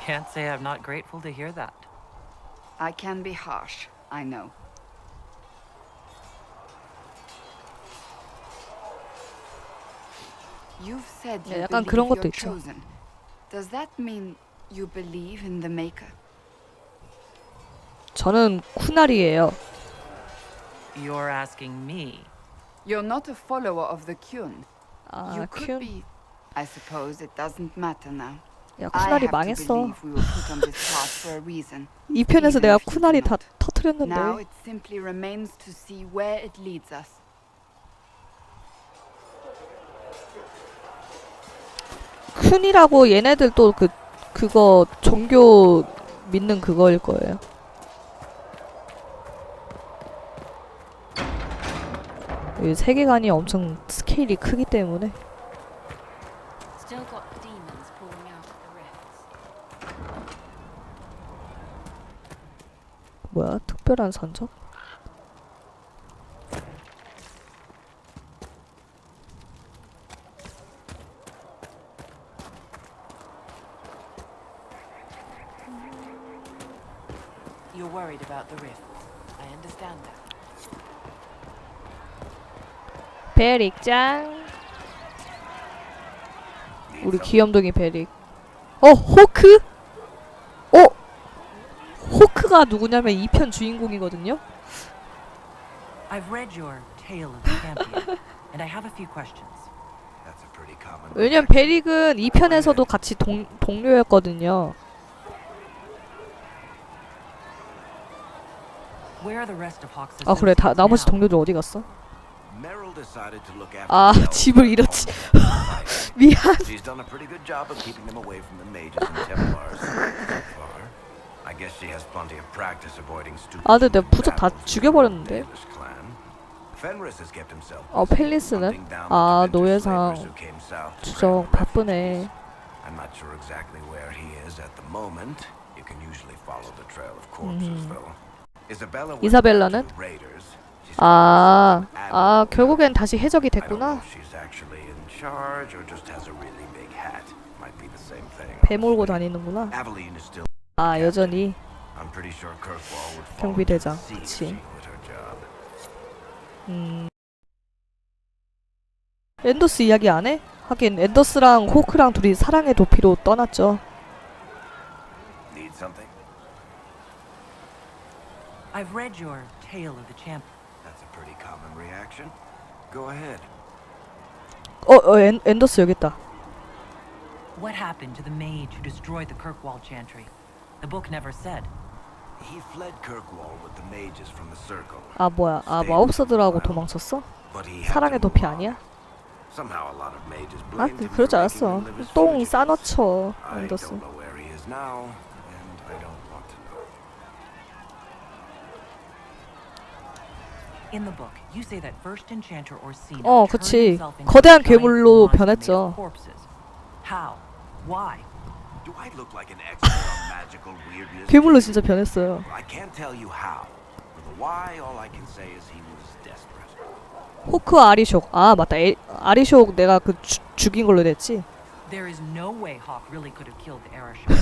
can't say I'm not grateful to hear that. I can be harsh, I know. You've said you 약간 believe 그런 것도 you're 있죠. chosen. Does that mean you believe in the maker? 저는 쿠날이에요. You're asking me. You're not a follower of the Kyun. 아, You could 큐. be. I suppose it doesn't matter now. 야, I 쿠날이 have to 망했어. believe we were put on this path for a reason. 이 편에서 even 내가 if you 쿠날이 do 다 not. Now 터트렸는데. it simply remains to see where it leads us. 쿤이라고 얘네들 또 그거 종교 믿는 그거일 거예요. 이 세계관이 엄청 스케일이 크기 때문에. Still got demons pouring out of the rifts. 뭐야? 특별한 선적? You're worried about the rift. I understand that. 베릭짱. 우리 귀염둥이 베릭. 호크? 호크가 누구냐면 2편 주인공이거든요. I've read your tale of the champion, and I have a few questions. That's a pretty common. 왜냐면 베릭은 2편에서도 같이 동료였거든요. Where are the rest of Hawk's 아 그래, 다 associates 나머지 now? 동료들 어디 갔어? Meryl decided to look after 아, the elves 집을 at 잃었지. home. 미안. She's done a pretty good job of keeping them away from the mages and Templars so far. I guess she has plenty of practice avoiding stupid. 아, 근데 내가 human 부적 다 battles with the 죽여버렸는데. Baelish clan. Fenris has kept himself 펠리스는? hunting down 아, the Devinter 노예상 slavers who came south to 주적 grab the 바쁘네. refugees. I'm not sure exactly where he is at the moment. You can usually follow the trail of corpses, though. Isabella went 이사벨라는? back to the raiders. She's 아, 결국엔 다시 해적이 I don't know 됐구나. if she's actually in charge or just has a really big hat. Might be the same thing. 배 몰고 다니는구나. Abilene is still. 아, 여전히 I'm pretty sure Kirkwall would fall 경비대장. into the sea if 그치. she quit her job. 앤더스 이야기 안 해? 하긴 앤더스랑 호크랑 둘이 사랑의 도피로 떠났죠. Need something? I've read your tale of the champion. That's a pretty common reaction. Go ahead. 앤더스 여기 있다. What happened to the mage who destroyed the Kirkwall chantry? The book never said. He fled Kirkwall with the mages from the circle. 아, 뭐야? 아, 마법사들하고 도망쳤어? But he had 사랑의 to 도피 move on. 아니야? Somehow a lot of mages 아, blamed him for 그러지 making 않았어. them live as 똥 fugitives. 싸놓죠, I 앤더스. don't know where he is now, and I don't want to know. In the book, you say that first enchanter Orsino 그치. turned himself into 거대한 a giant 괴물로 monster made of 변했죠. corpses. How? Why? Do I look like an expert on magical weirdness? 괴물로 진짜 변했어요. I can't tell you how. For the why, all I can say is he was desperate. 호크 아리쇼크. 아, 맞다. 아리쇼크 내가 죽인 걸로 됐지. There is no way Hawk really could have killed the Arashok.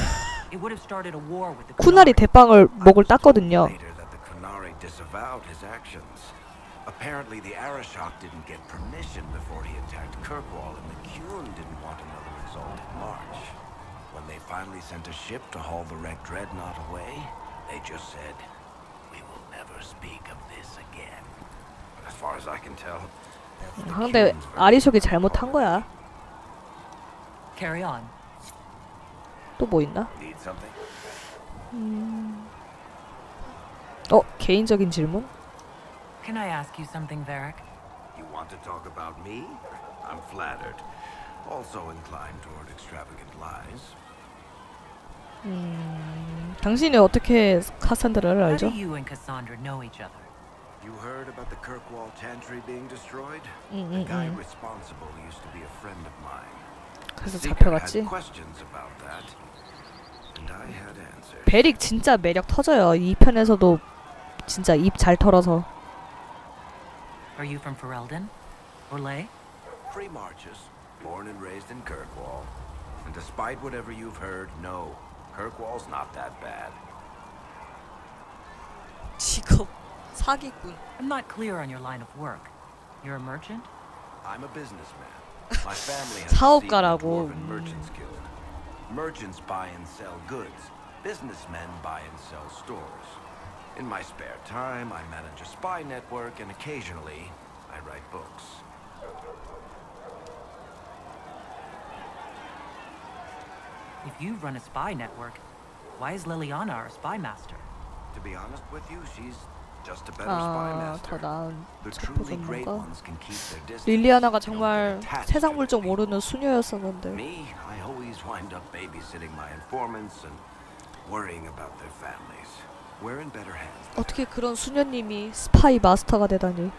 It would have started a war with the 쿠날이 Qunari. 대빵을 목을 I was told 땄거든요. later that the Qunari disavowed his actions. Apparently, the Arashok didn't get permission before he attacked Kirkwall, and the Qun didn't want another result in March. When they finally sent a ship to haul the wrecked dreadnought away, they just said, "We will never speak of this again." As far as I can tell, that's the 근데 Qun's version. 아리쇼크이 잘못한 거야. Carry on. 또 뭐 있나? Need something? 개인적인 질문? Can I ask you something, Varric? You want to talk about me? I'm flattered. Also inclined toward extravagant lies. 당신이 어떻게 카산드라를 How 알죠? do you and Cassandra know each other? You heard about the Kirkwall Chantry being destroyed? The guy responsible used to be a friend of mine. 그래서 Seeker 잡혀갔지. had questions about that, and I had answers. 베릭 진짜 매력 터져요. 이 편에서도 진짜 입 잘 털어서. Are you from Ferelden? Or Lay? Free Marches, born and raised in Kirkwall, and despite whatever you've heard, no, Kirkwall's not that bad. 직업 사기꾼. I'm not clear on your line of work. You're a merchant? I'm a businessman. My family has a 사업가라고. Dwarven Merchants Guild. Merchants buy and sell goods. Businessmen buy and sell stores. In my spare time, I manage a spy network, and occasionally, I write books. If you run a spy network, why is Liliana our spy master? To be honest with you, she's just a better spy 더 master. 나은 The 첩보 truly great 전문가. ones can keep their distance. 릴리아나가 They don't 정말 get attached 세상 to 물정 people. 모르는 수녀였었는데. Me, I always wind up babysitting my informants and worrying about their families. We're in better hands. 어떻게 그런 수녀님이 스파이 마스터가 되다니.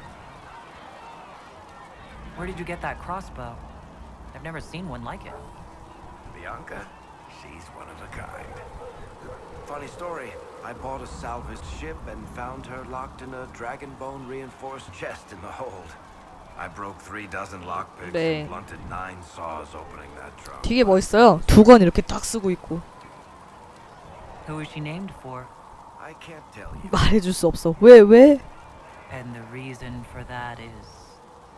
Where did you get that crossbow? I've never seen one like it. Bianca, she's one of a kind. Funny story. I bought a salvaged ship and found her locked in a dragon bone reinforced chest in the hold. I broke 3 dozen lockpicks 네. and blunted 9 saws opening that trunk. 되게 멋있어요. 두 건 이렇게 딱 쓰고 있고. Who is she named for? I can't tell you. 말해줄 수 없어. 왜? And the reason for that is...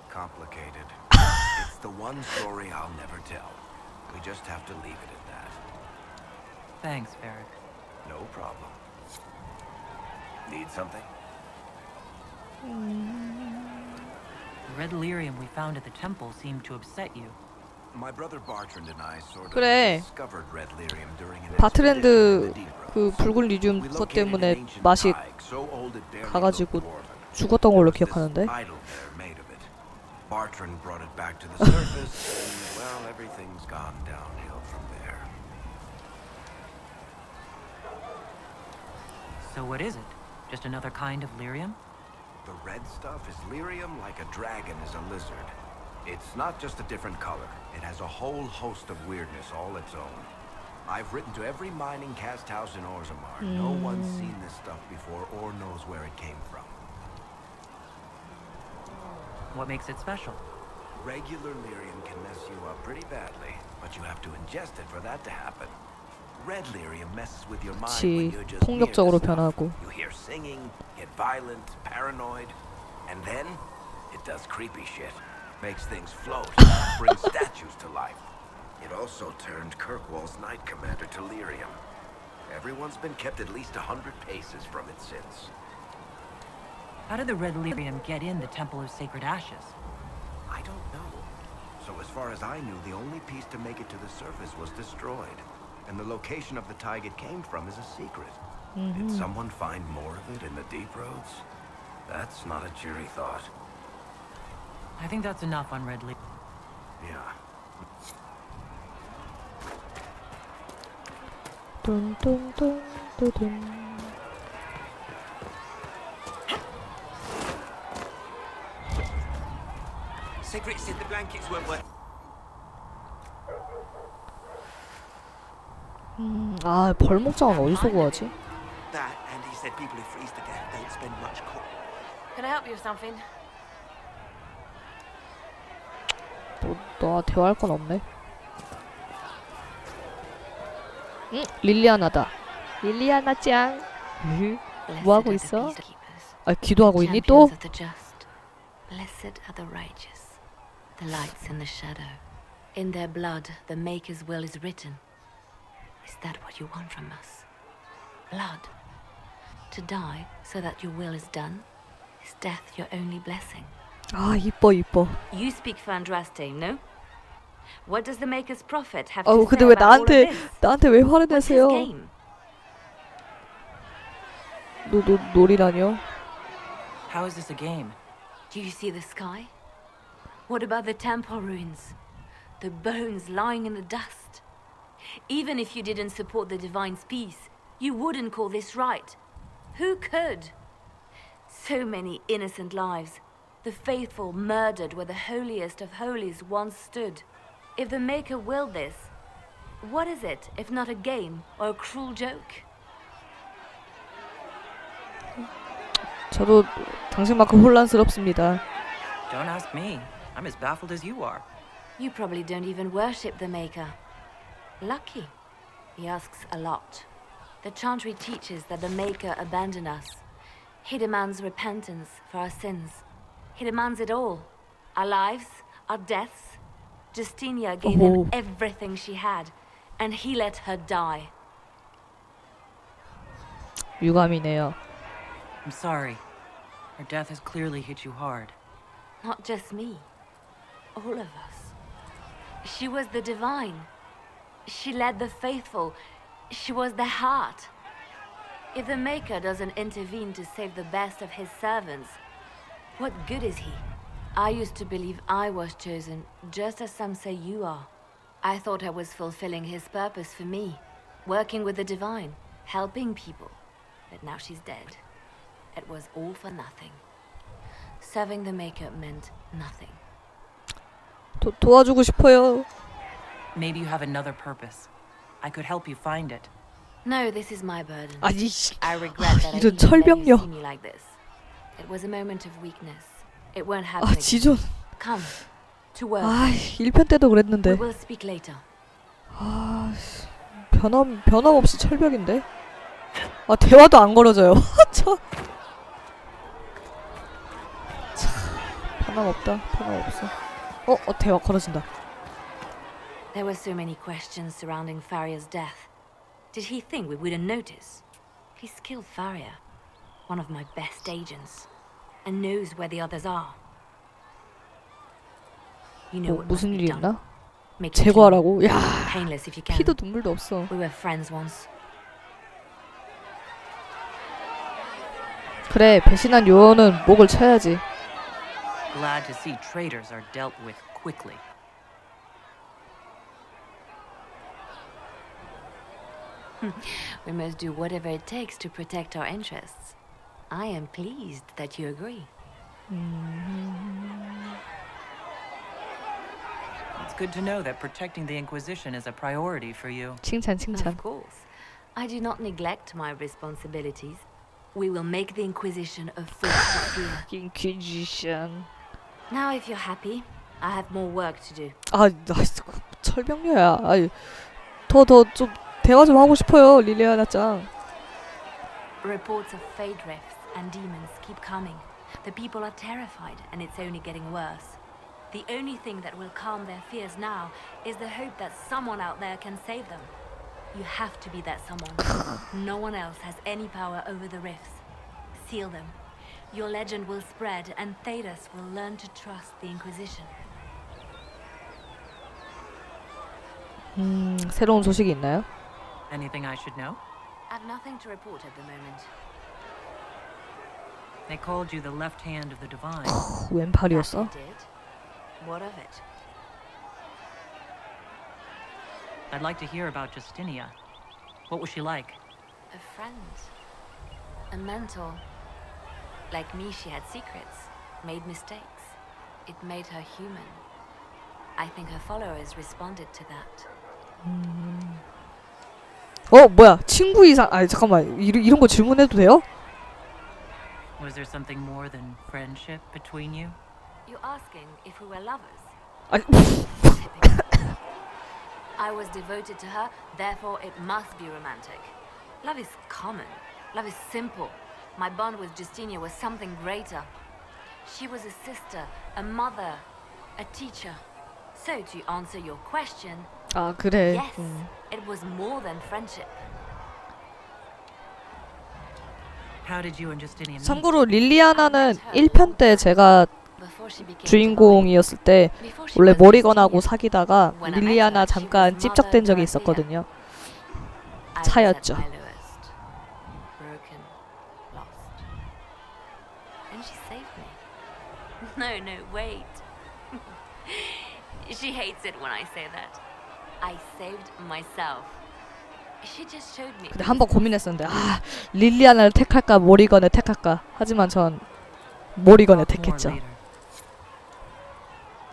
Complicated. It's the one story I'll never tell. We just have to leave it at that. Thanks, Varric. No problem. Need something? The red lyrium we found at the temple seemed to upset you. My brother Bartrand and I sort of 그래. discovered red lyrium during an 바트랜드 expedition in the deep 그 roads. 붉은 리듐 We 그것 located an 때문에 ancient 맛이 dike so old it barely 가가지고 looked dwarven. 죽었던 걸로 There was this 기억하는데. idol there made of it. Bartrand brought it back to the surface, and well, everything's gone downhill from there. So what is it? Just another kind of lyrium? The red stuff is lyrium like a dragon is a lizard. It's not just a different color. It has a whole host of weirdness all its own. I've written to every mining cast house in Orzammar. No one's seen this stuff before or knows where it came from. What makes it special? Regular lyrium can mess you up pretty badly, but you have to ingest it for that to happen. Red lyrium messes with your mind when 그치. you're just near the 폭력적으로 stuff. 변하고. You hear singing, get violent, paranoid, and then it does creepy shit. Makes things float, brings statues to life. It also turned Kirkwall's Knight Commander to lyrium. Everyone's been kept at least 100 paces from it since. How did the red lyrium get in the Temple of Sacred Ashes? I don't know. So as far as I knew, the only piece to make it to the surface was destroyed. And the location of the tide it came from is a secret. Did someone find more of it in the deep roads? That's not a cheery thought. I think that's enough on red lyrium. Yeah. 뚠뚠뚠뚠뚠. Secret said the blankets weren't worth. 아 벌목장은 어디서 구하지? That, and he said people who freeze to death don't spend much coin. Can I help you with something? 너와 대화할 건 없네. 응? 릴리아나다. 릴리아나 짱. 뭐 하고 있어? 아 기도하고 있니 또? Champions of the just. Blessed are the righteous. The lights in the shadow. In their blood, the Maker's will is written. Is that what you want from us? Blood. To die so that your will is done? Is death your only blessing? 아 이뻐. You speak Fandraste, no? What does the Maker's prophet have 어우 to 근데 say 왜 about all of this? 나한테 왜 화를 What's his 내세요? game? 놀이라뇨? How is this a game? Do you see the sky? What about the temple ruins? The bones lying in the dust? Even if you didn't support the Divine's peace, you wouldn't call this right. Who could? So many innocent lives. The faithful murdered where the holiest of holies once stood. If the Maker willed this, what is it if not a game or a cruel joke? 저도 당신만큼 혼란스럽습니다. Don't ask me. I'm as baffled as you are. You probably don't even worship the Maker. Lucky. He asks a lot. The chantry teaches that the Maker abandoned us. He demands repentance for our sins. He demands it all. Our lives, our deaths. Justinia gave Oh. him everything she had, and he let her die. 유감이네요. I'm sorry. Her death has clearly hit you hard. Not just me. All of us. She was the divine. She led the faithful. She was the heart. If the Maker doesn't intervene to save the best of his servants, what good is he? I used to believe I was chosen, just as some say you are. I thought I was fulfilling his purpose for me, working with the divine, helping people. But now she's dead. It was all for nothing. Serving the Maker meant nothing. 도와주고 싶어요. Maybe you have another purpose. I could help you find it. No, this is my burden. 아니, I regret that I 이런 even let you 철벽녀. see me like this. It was a moment of weakness. It won't 아, happen again. 지존. Come, to work. 아, 1편 때도 We 그랬는데. will speak later. 아, 변함없이 철벽인데. 아, 대화도 안 걸어져요. 참. 변함없다. 변함없어. 대화 걸어진다. There were so many questions surrounding Farria's death. Did he think we wouldn't notice? He's killed Farria, one of my best agents, and knows where the others are. You know what must 무슨 be 일이 done. 있나? Make it 제거하라고? 야, painless if you can. 피도 눈물도 없어. We were friends once. 그래, 배신한 요원은 목을 쳐야지. Glad to see traitors are dealt with quickly. We must do whatever it takes to protect our interests. I am pleased that you agree. It's good to know that protecting the Inquisition is a priority for you. 칭찬, 칭찬. Of course. I do not neglect my responsibilities. We will make the Inquisition a force to fear. 인퀴지션. Now, if you're happy, I have more work to do. 아, 나 철벽녀야. 아이, 더 좀 대화 좀 하고 싶어요, 릴리아나 짱. Reports of fade rifts and demons keep coming. The people are terrified, and it's only getting worse. The only thing that will calm their fears now is the hope that someone out there can save them. You have to be that someone. No one else has any power over the rifts. Seal them. Your legend will spread, and Thedas will learn to trust the Inquisition. 새로운 소식이 있나요? Anything I should know? I've nothing to report at the moment. They called you the left hand of the divine. 왼팔이었어? That they did. What of it? I'd like to hear about Justinia. What was she like? A friend. A mentor. Like me, she had secrets, made mistakes. It made her human. I think her followers responded to that. 뭐야? 친구 이상... 아니, 잠깐만. 이런 거 질문해도 돼요? Was there something more than friendship between you? You're asking if we were lovers? 아니, I was devoted to her, therefore it must be romantic. Love is common. Love is simple. My bond with Justinia was something greater. She was a sister, a mother, a teacher. So to answer your question, 아, 그래. yes, it was more than friendship. How did you and Justinia meet? 참고로 릴리아나는 1편 때 제가 Before she became 주인공이었을 때 divine, before she 원래 was 머리건하고 Justinia, 사귀다가 when I met 릴리아나 her, she 잠깐 was 찝적된 적이 Mother 있었거든요. I was 차였죠. at my lowest, broken, lost. And she saved me. No, wait. She hates it when I say that. I saved myself. She just showed me. 근데 한번 고민했었는데 릴리아나를 택할까 모리건을 택할까. 하지만 전 모리건을 More 택했죠. later.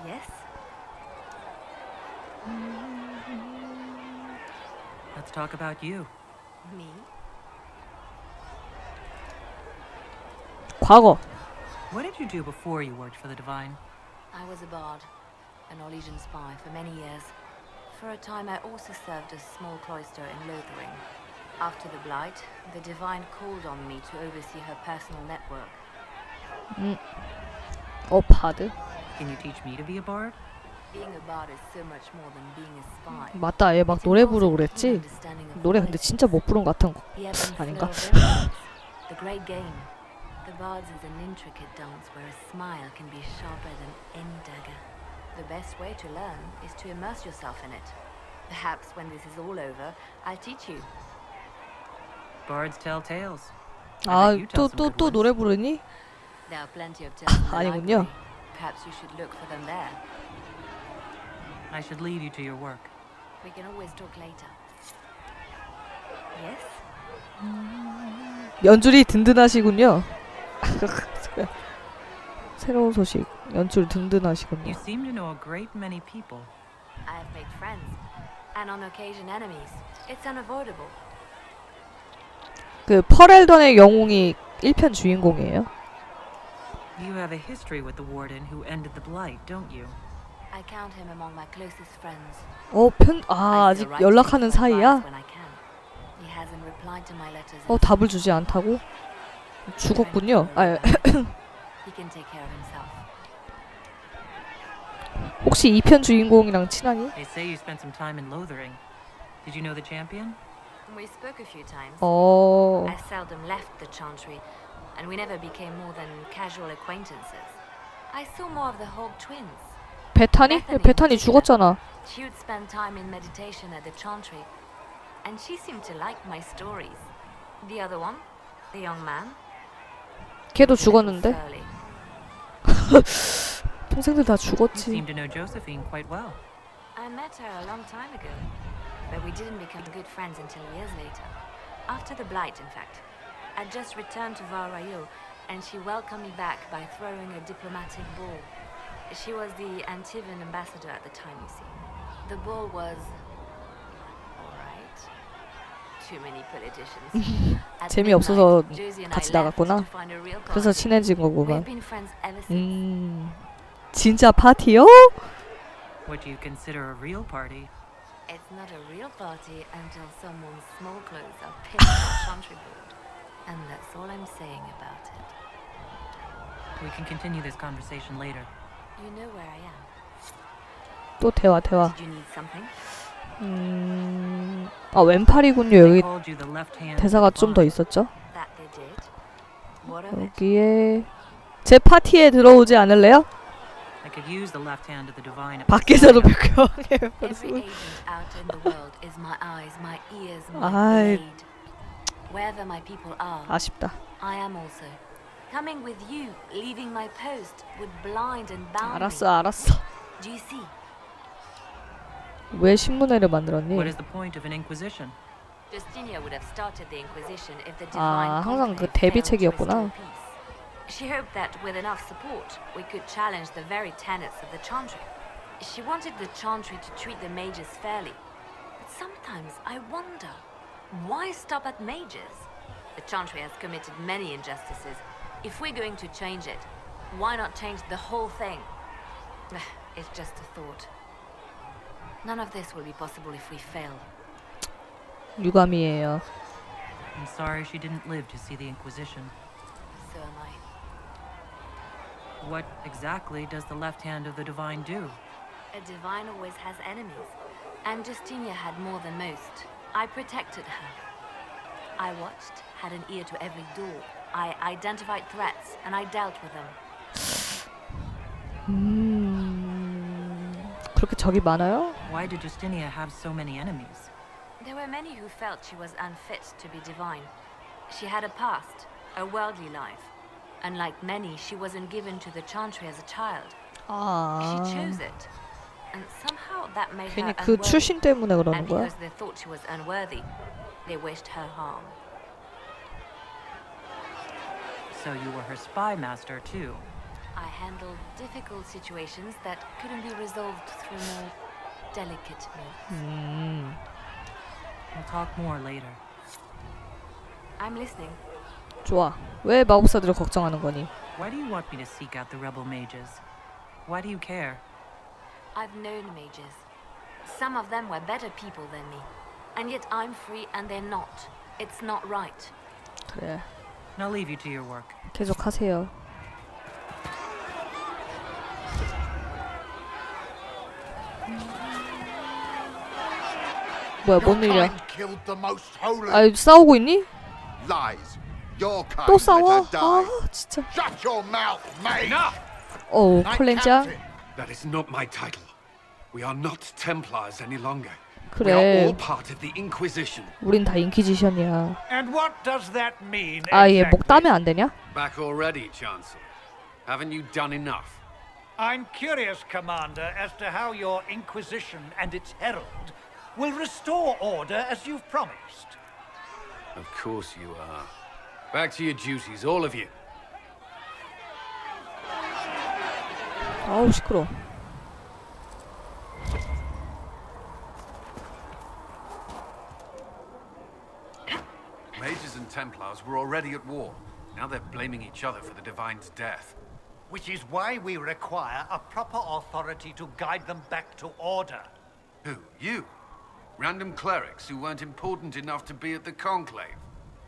Yes? Let's talk about you. Me? 과거. What did you do before you worked for the divine? I was a bard, an Orlesian spy for many years. For a time, I also served a small cloister in Lothering. After the Blight, the Divine called on me to oversee her personal network. 바드? Can you teach me to be a bard? Being a bard is so much more than being a spy. 맞다, 얘 막 노래 부르고 그랬지? 노래 근데 진짜 못 부른 것 같은 거 아닌가? The Great Game. The Bards is an intricate dance where a smile can be sharper than any dagger. The best way to learn is to immerse yourself in it. Perhaps when this is all over, I'll teach you. Bards tell tales. 또 노래 부르니? There are plenty of tales in the 아니군요. library. Perhaps you should look for them there. I should leave you to your work. We can always talk later. Yes? 연줄이 든든하시군요. 새로운 소식. 연줄 든든하시군요. You seem to know a great many people. I have made friends, and on occasion enemies. It's unavoidable. 그 펄엘던의 영웅이 1편 주인공이에요. You have a history with the warden who ended the blight, don't you? I count him among my closest friends. 아직 연락하는 사이야? When I can. He hasn't replied to my letters. 답을 주지 않다고? 죽었군요. He can take care of himself. 혹시 2편 주인공이랑 친하니? They say you spent some time in Lothering. Did you know the champion? We spoke a few times. I I seldom left the Chantry, and we never became more than casual acquaintances. I saw more of the Hog twins. 베타니? 베타니 죽었잖아. She would spend time in meditation at the Chantry, and she seemed to like my stories. The other one, the young man, 걔도 was a little 죽었는데? surly. 동생들 다 You 죽었지. seem to know Josephine quite well. I met her a long time ago, but we didn't become good friends until years later. After the Blight, in fact. I'd just returned to Val-Rayo, and she welcomed me back by throwing a diplomatic ball. She was the Antivan ambassador at the time, you see. The ball was... alright. Too many politicians. At 재미없어서 midnight, Josie and I 같이 left 나갔구나. to find a real 그래서 party. 친해진 We've 거구만. been friends ever since. 진짜 파티요? What do you consider a real party? It's not a real party until someone's small clothes are pinned on the Chantry board. And that's all I'm saying about it. We can continue this conversation later. You know where I am. 또 대화. Did you need something? 왼팔이군요. They 여기 called you the left hand. 대사가 좀 더 있었죠? That they did. What of it? 여기에 제 파티에 들어오지 않을래요? I could use the left hand of the divine. 밖에서도 백경의 Every agent out in the world is my eyes, my ears, my 아이. blade. Wherever my people are, 아쉽다. I am also. Coming with you, leaving my post, would blind and bound me. 알았어. Do you see? 왜 신문회를 만들었니? What is the point of an inquisition? Justinia would have started the Inquisition if the divine 항상 그 conclave failed to 대비책이었구나. restore peace. She hoped that with enough support, we could challenge the very tenets of the Chantry. She wanted the Chantry to treat the mages fairly. But sometimes I wonder, why stop at mages? The Chantry has committed many injustices. If we're going to change it, why not change the whole thing? It's just a thought. None of this will be possible if we fail. 유감이에요. I'm sorry she didn't live to see the Inquisition. So am I. What exactly does the left hand of the divine do? A divine always has enemies, and Justinia had more than most. I protected her. I watched, had an ear to every door. I identified threats, and I dealt with them. 그렇게 적이 많아요? Why did Justinia have so many enemies? There were many who felt she was unfit to be divine. She had a past, a worldly life. Unlike many, she wasn't given to the Chantry as a child. She chose it. And somehow that made her 괜히 그 unworthy. 출신 때문에 그러는 And 거야? because they thought she was unworthy, they wished her harm. So you were her spy master too. I handled difficult situations that couldn't be resolved through more delicate means. We'll talk more later. I'm listening. 좋아. 왜 마법사들을 걱정하는 거니? Why do you want me to seek out the rebel mages? Why do you care? I've known mages. Some of them were better people than me. And yet I'm free and they're not. It's not right. 그래. I'll leave you to your work. 계속 하세요. 뭐야, 뭔 일이야? 아, 싸우고 있니? 또 싸워? 아, 진짜. 오, 콜렌장. That is not my title. We are not Templars any longer. 그래. We are all part of the Inquisition. 우린 다 인퀴지션이야. And what does that mean? 아, 얘 목 따면 안 되냐? Back already, Chancellor. Haven't you done enough? I'm curious, Commander, as to how your Inquisition and its herald will restore order as you've promised. Of course you are. Back to your duties, all of you. 아우, 시끄러워. Mages and Templars were already at war. Now they're blaming each other for the Divine's death. Which is why we require a proper authority to guide them back to order. Who? You? Random clerics who weren't important enough to be at the Conclave?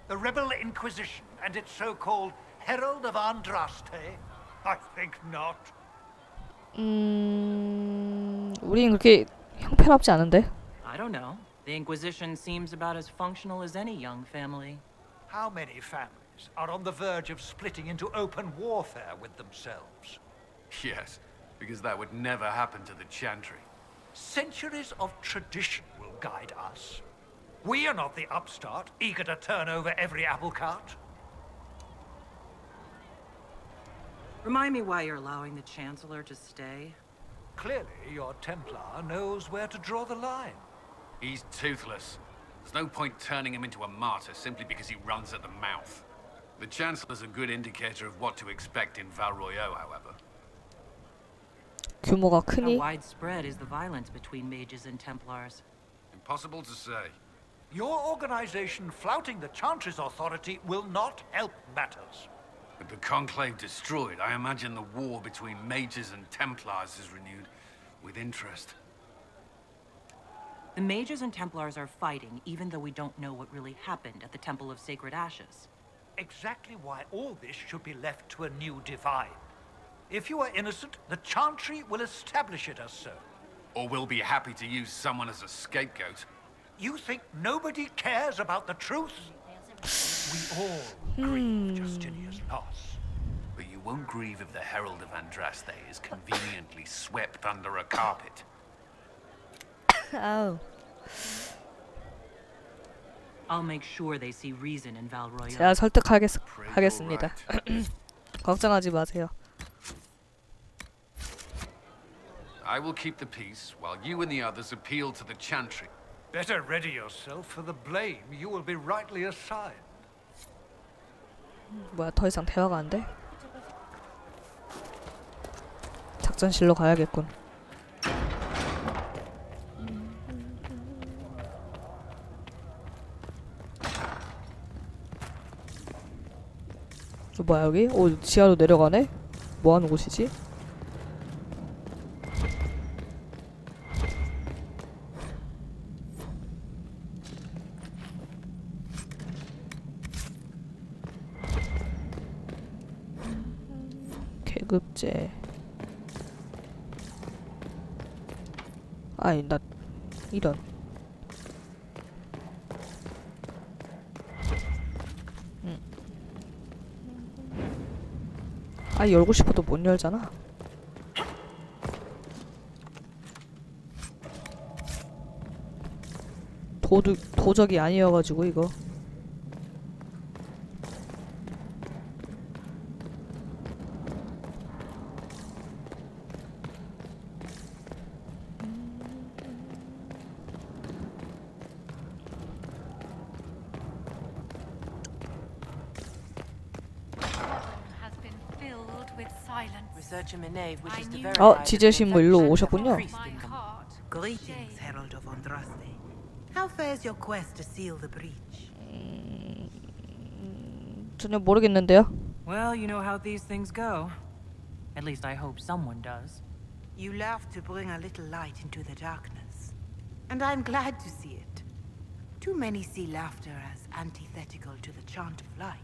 The Rebel Inquisition and its so-called Herald of Andraste? I think not. 우린 그렇게 형편없지 않은데. I don't know. The Inquisition seems about as functional as any young family. How many families are on the verge of splitting into open warfare with themselves? Yes, because that would never happen to the Chantry. Centuries of tradition will guide us. We are not the upstart, eager to turn over every apple cart. Remind me why you're allowing the Chancellor to stay. Clearly, your Templar knows where to draw the line. He's toothless. There's no point turning him into a martyr simply because he runs at the mouth. The Chancellor's a good indicator of what to expect in Val Royeaux, however. 규모가 How 크니? widespread is the violence between mages and Templars? Impossible to say. Your organization flouting the Chantry's authority will not help matters. With the Conclave destroyed, I imagine the war between mages and Templars is renewed with interest. The mages and Templars are fighting, even though we don't know what really happened at the Temple of Sacred Ashes. Exactly why all this should be left to a new divine. If you are innocent, the Chantry will establish it as so. Or we'll be happy to use someone as a scapegoat. You think nobody cares about the truth? We all grieve Justinian's loss. But you won't grieve if the Herald of Andraste is conveniently swept under a carpet. 아우. I'll make sure they see reason in Val Royeaux. 제가 설득하겠습니다. 걱정하지 마세요. I will keep the peace while you and the others appeal to the Chantry. Better ready yourself for the blame you will be rightly assigned. 뭐야, 더 이상 대화가 안 돼? 작전실로 가야겠군. 뭐야 여기? 오, 지하로 내려가네? 뭐하는 곳이지? 계급제. 아니 나 이런. 아, 열고 싶어도 못 열잖아. 도적이 아니어가지고 이거. 지제신부 일로 오셨군요. Greetings, Herald of Andraste. How fares your quest to seal the breach? 전혀 모르겠는데요. Well, you know how these things go. At least I hope someone does. You love to bring a little light into the darkness. And I'm glad to see it. Too many see laughter as antithetical to the chant of light.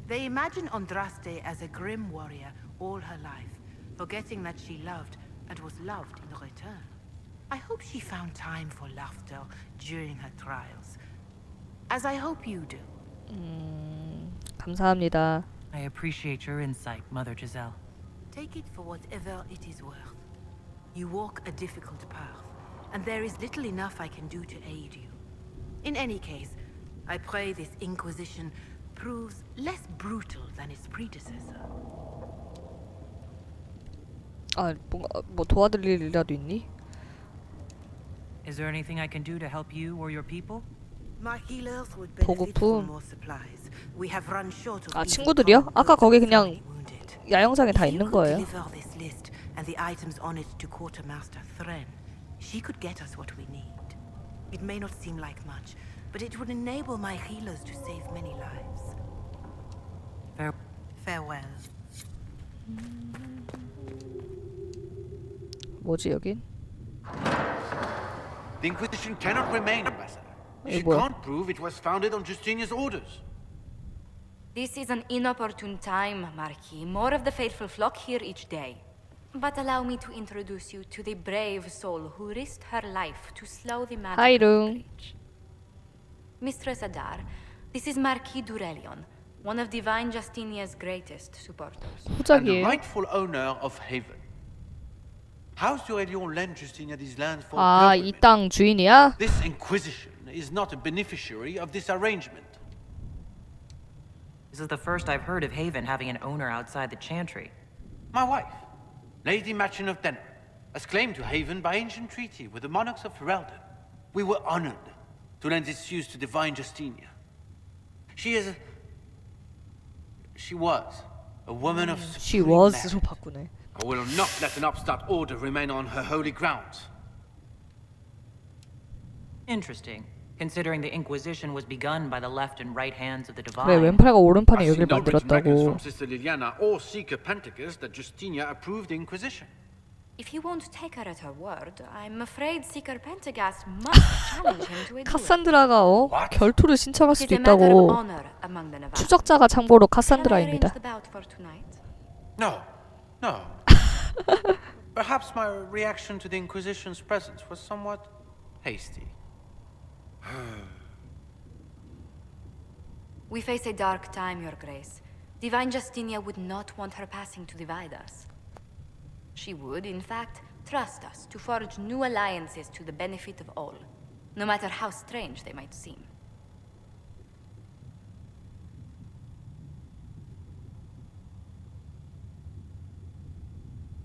They imagine Andraste as a grim warrior all her life, forgetting that she loved and was loved in return. I hope she found time for laughter during her trials, as I hope you do. 감사합니다. I appreciate your insight, Mother Giselle. Take it for whatever it is worth. You walk a difficult path, and there is little enough I can do to aid you. In any case, I pray this Inquisition proves less brutal than its predecessor. 아, 뭔가 뭐 도와드릴 일이라도 있니? Is there anything I can do to help you or your people? My healers would benefit from more supplies. We have run short of 아, people 친구들이요? from 아까 거기 그냥 wounded. 야영장에 다 If you 있는 could 거예요. deliver this list and the items on it to Quartermaster Thren, she could get us what we need. It may not seem like much, but it would enable my healers to save many lives. Farewell. 뭐지 여긴? The Inquisition cannot remain, Ambassador. She 뭐야? can't prove it was founded on Justinia's orders. This is an inopportune time, Marquis. More of the faithful flock here each day. But allow me to introduce you to the brave soul who risked her life to slow the magic Hi, of the Rung. breach. Mistress Adar, this is Marquis Durelion, one of Divine Justinia's greatest supporters. And the 호작이에요. rightful owner of Haven. How's Durelion lend Justinia these lands for 아, 이 pilgrimage? 땅 주인이야? This Inquisition is not a beneficiary of this arrangement. This is the first I've heard of Haven having an owner outside the Chantry. My wife, Lady Machin of Denner, has claimed to Haven by ancient treaty with the monarchs of Ferelden. We were honored to lend its use to Divine Justinia. She was a woman of She supreme was로 merit. 바꾸네. I will not let an upstart order remain on her holy grounds. Interesting, considering the Inquisition was begun by the left and right hands of the 그래, Divine. 왼팔과 오른팔이 I've 여기를 seen no written records 만들었다고. from Sister Liliana or Seeker Penticus that Justinia approved the Inquisition. If you won't take her at her word, I'm afraid Seeker Pentagast must challenge him to a duel. 카산드라가 결투를 신청할 It is 수도 a matter of 있다고. honor among the Navarre. 추적자가 참고로 Shall I arrange 카산드라입니다. the bout for tonight? No, no. Perhaps my reaction to the Inquisition's presence was somewhat hasty. We face a dark time, Your Grace. Divine Justinia would not want her passing to divide us. She would, in fact, trust us to forge new alliances to the benefit of all, no matter how strange they might seem.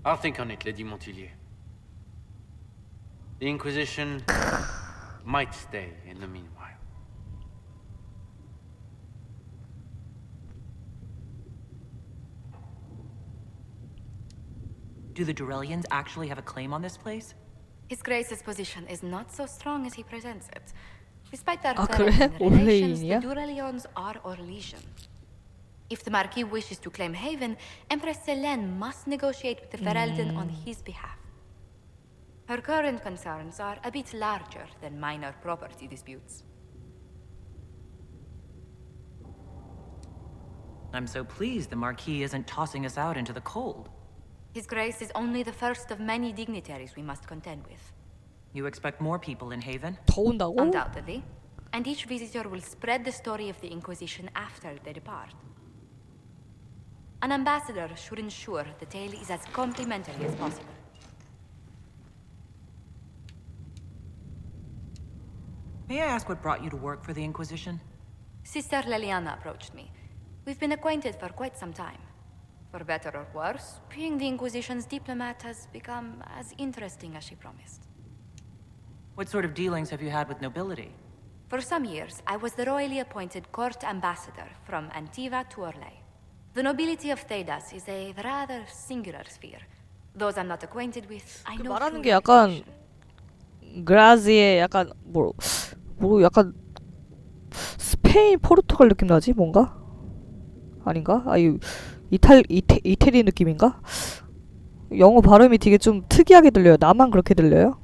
I'll think on it, Lady Montillier. The Inquisition might stay in the meanwhile. Do the Durelians actually have a claim on this place? His Grace's position is not so strong as he presents it. Despite their 아, quarrels 그래? and relations, the 올레인이야? Durelions are our legion. If the Marquis wishes to claim Haven, Empress Selene must negotiate with the Ferelden on his behalf. Her current concerns are a bit larger than minor property disputes. I'm so pleased the Marquis isn't tossing us out into the cold. His Grace is only the first of many dignitaries we must contend with. You expect more people in Haven? 더 온다고? Undoubtedly. And each visitor will spread the story of the Inquisition after they depart. An ambassador should ensure the tale is as complimentary as possible. May I ask what brought you to work for the Inquisition? Sister Liliana approached me. We've been acquainted for quite some time. For better or worse, being the Inquisition's diplomat has become as interesting as she promised. What sort of dealings have you had with nobility? For some years, I was the royally appointed court ambassador from Antiva to Orlais. The nobility of Thedas is a rather singular sphere. Those I'm not acquainted with, I 그 know 말하는 through 게 약간 reputation. 그라지의 약간 뭐 약간 스페인 포르투갈 느낌 나지 뭔가? 아닌가? 아유 이태리 느낌인가? 영어 발음이 되게 좀 특이하게 들려요. 나만 그렇게 들려요?